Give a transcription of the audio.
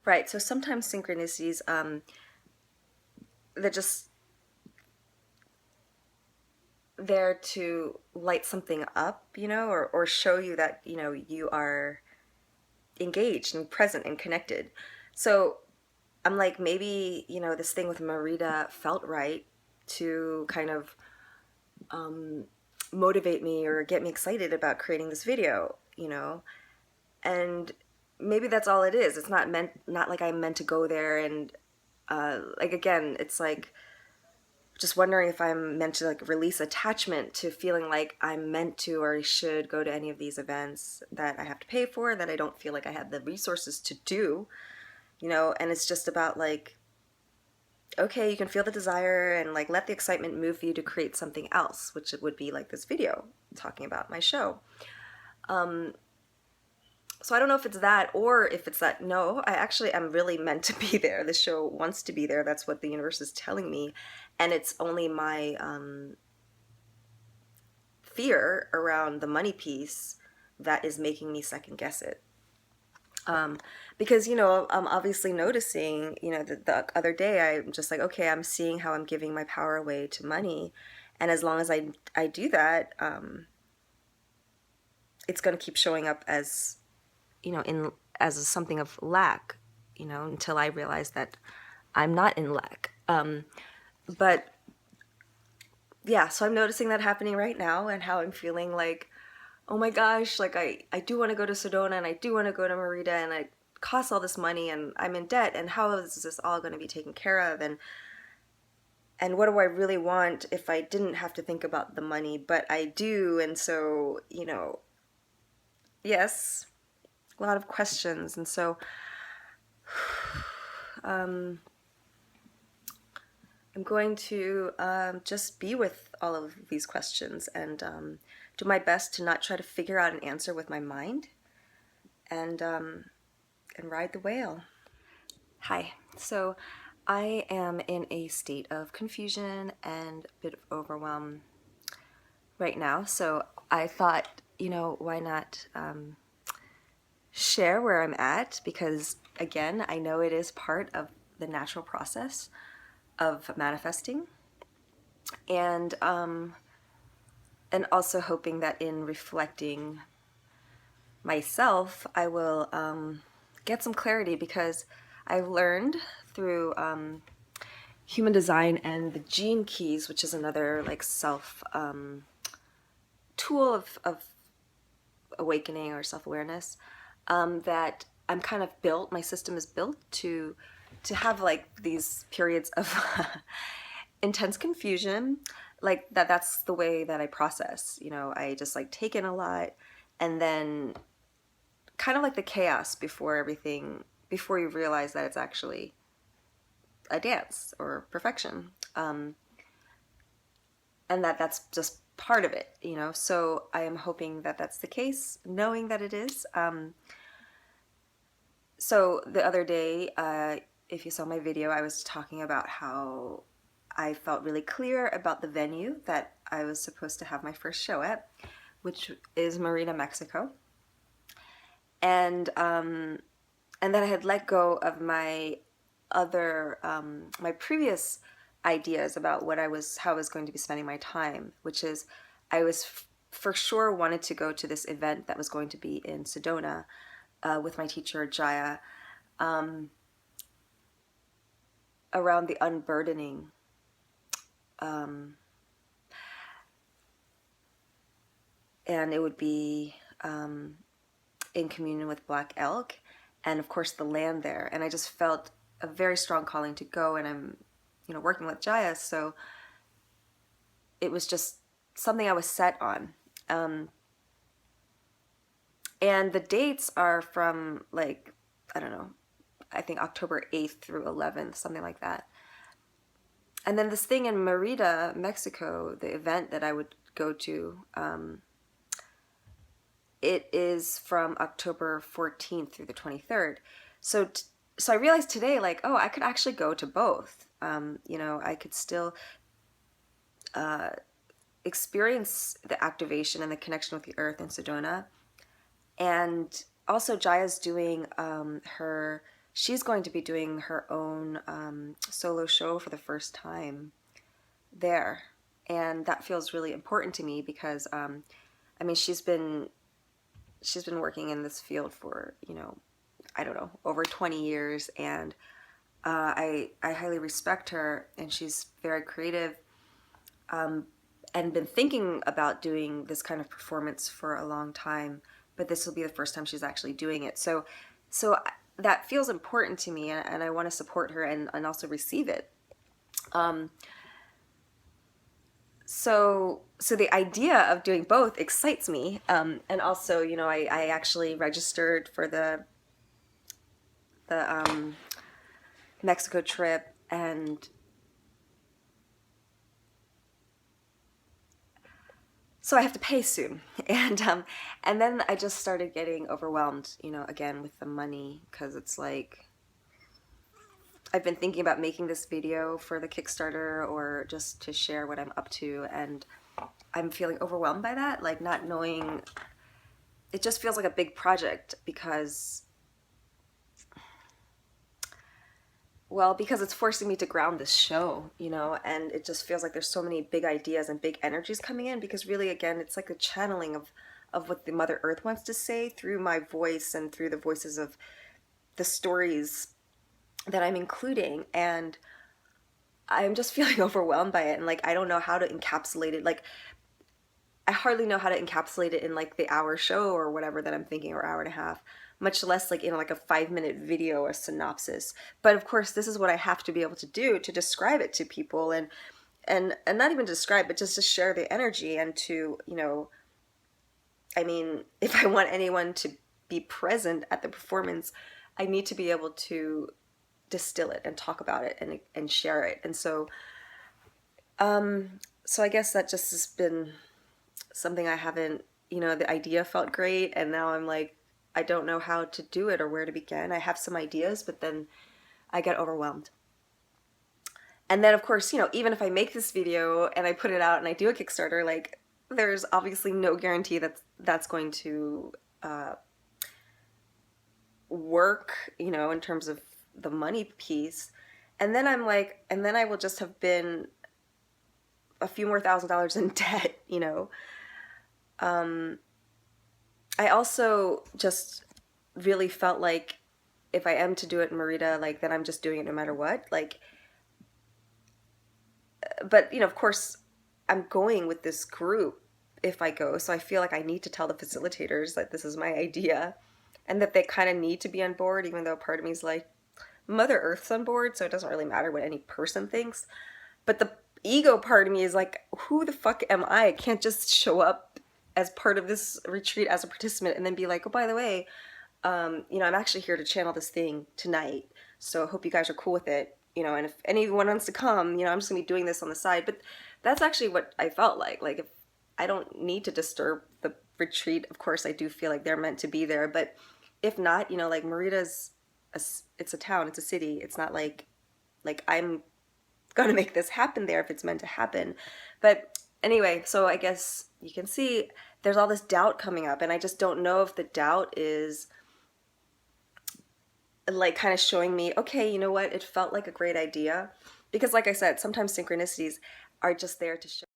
Right. So sometimes synchronicities, they're just there to light something up, or show you that, you are engaged and present and connected. So I'm like, maybe, this thing with Marita felt right to kind of motivate me or get me excited about creating this video. And maybe that's all it is. It's not like I'm meant to go there and, like, again, it's like just wondering if I'm meant to like release attachment to feeling like I'm meant to or I should go to any of these events that I have to pay for, that I don't feel like I have the resources to do. And it's just about like, okay, you can feel the desire and like let the excitement move you to create something else, which it would be like this video talking about my show. So I don't know if it's that or if it's that, no, I actually am really meant to be there. The show wants to be there. That's what the universe is telling me. And it's only my fear around the money piece that is making me second guess it. Because, I'm obviously noticing, the other day I'm just like, okay, I'm seeing how I'm giving my power away to money. And as long as I do that, it's going to keep showing up as, as something of lack, until I realize that I'm not in lack. But yeah, so I'm noticing that happening right now and how I'm feeling like, oh my gosh, like I do want to go to Sedona and I do want to go to Merida and it costs all this money and I'm in debt and how is this all going to be taken care of, and what do I really want if I didn't have to think about the money, but I do. And so, yes, a lot of questions. And so I'm going to just be with all of these questions and do my best to not try to figure out an answer with my mind, and ride the whale. Hi. So I am in a state of confusion and a bit of overwhelm right now. So I thought, why not share where I'm at? Because again, I know it is part of the natural process of manifesting, and also hoping that in reflecting myself, I will get some clarity, because I've learned through human design and the gene keys, which is another like self tool of awakening or self-awareness, that I'm kind of built, my system is built to have like these periods of intense confusion, like that's the way that I process. I just like take in a lot, and then kind of like the chaos before you realize that it's actually a dance or perfection, and that's just part of it. So I am hoping that that's the case, knowing that it is. So the other day, if you saw my video, I was talking about how I felt really clear about the venue that I was supposed to have my first show at, which is Marina, Mexico. And that I had let go of my other my previous ideas about how I was going to be spending my time, which is I was for sure wanted to go to this event that was going to be in Sedona, with my teacher Jaya, around the unburdening, and it would be in communion with Black Elk, and of course the land there. And I just felt a very strong calling to go, and I'm working with Jaya, so it was just something I was set on. And the dates are from, like, I don't know, I think October 8th through 11th, something like that. And then this thing in Merida, Mexico, the event that I would go to, it is from October 14th through the 23rd. So so I realized today, like, oh, I could actually go to both. I could still experience the activation and the connection with the earth in Sedona. And also Jaya's doing her she's going to be doing her own solo show for the first time there. And that feels really important to me because, I mean, she's been working in this field for, I don't know, over 20 years, and I highly respect her, and she's very creative, and been thinking about doing this kind of performance for a long time, but this will be the first time she's actually doing it. So that feels important to me, and I want to support her and also receive it. Um, so the idea of doing both excites me, and also, I actually registered for the Mexico trip, and so I have to pay soon, and then I just started getting overwhelmed, again with the money, because it's like I've been thinking about making this video for the Kickstarter or just to share what I'm up to, and I'm feeling overwhelmed by that, like not knowing. It just feels like a big project because it's forcing me to ground this show, and it just feels like there's so many big ideas and big energies coming in, because really, again, it's like a channeling of what the Mother Earth wants to say through my voice and through the voices of the stories that I'm including. And I'm just feeling overwhelmed by it, and like I don't know how to encapsulate it. Like I hardly know how to encapsulate it in like the hour show or whatever that I'm thinking, or hour and a half, much less like in like a 5-minute video or synopsis. But of course, this is what I have to be able to do to describe it to people, and not even describe, but just to share the energy, and to, I mean, if I want anyone to be present at the performance, I need to be able to distill it and talk about it and share it. And so I guess that just has been something I haven't, the idea felt great, and now I'm like, I don't know how to do it or where to begin. I have some ideas, but then I get overwhelmed. And then, of course, even if I make this video and I put it out and I do a Kickstarter, like, there's obviously no guarantee that that's going to work, in terms of the money piece. And then I'm like, and then I will just have been a few more $1,000s in debt, I also just really felt like if I am to do it in Merida, like, then I'm just doing it no matter what. Like, but, of course, I'm going with this group if I go. So I feel like I need to tell the facilitators that this is my idea and that they kind of need to be on board, even though part of me is like, Mother Earth's on board, so it doesn't really matter what any person thinks. But the ego part of me is like, who the fuck am I? I can't just show up as part of this retreat as a participant and then be like, oh, by the way, I'm actually here to channel this thing tonight, so I hope you guys are cool with it, and if anyone wants to come, I'm just gonna be doing this on the side. But that's actually what I felt like if I don't need to disturb the retreat. Of course, I do feel like they're meant to be there, but if not, like Merida's it's a town, it's a city. It's not like I'm gonna make this happen there if it's meant to happen. But anyway, so I guess you can see there's all this doubt coming up, and I just don't know if the doubt is like kind of showing me, okay, you know what, it felt like a great idea. Because like I said, sometimes synchronicities are just there to show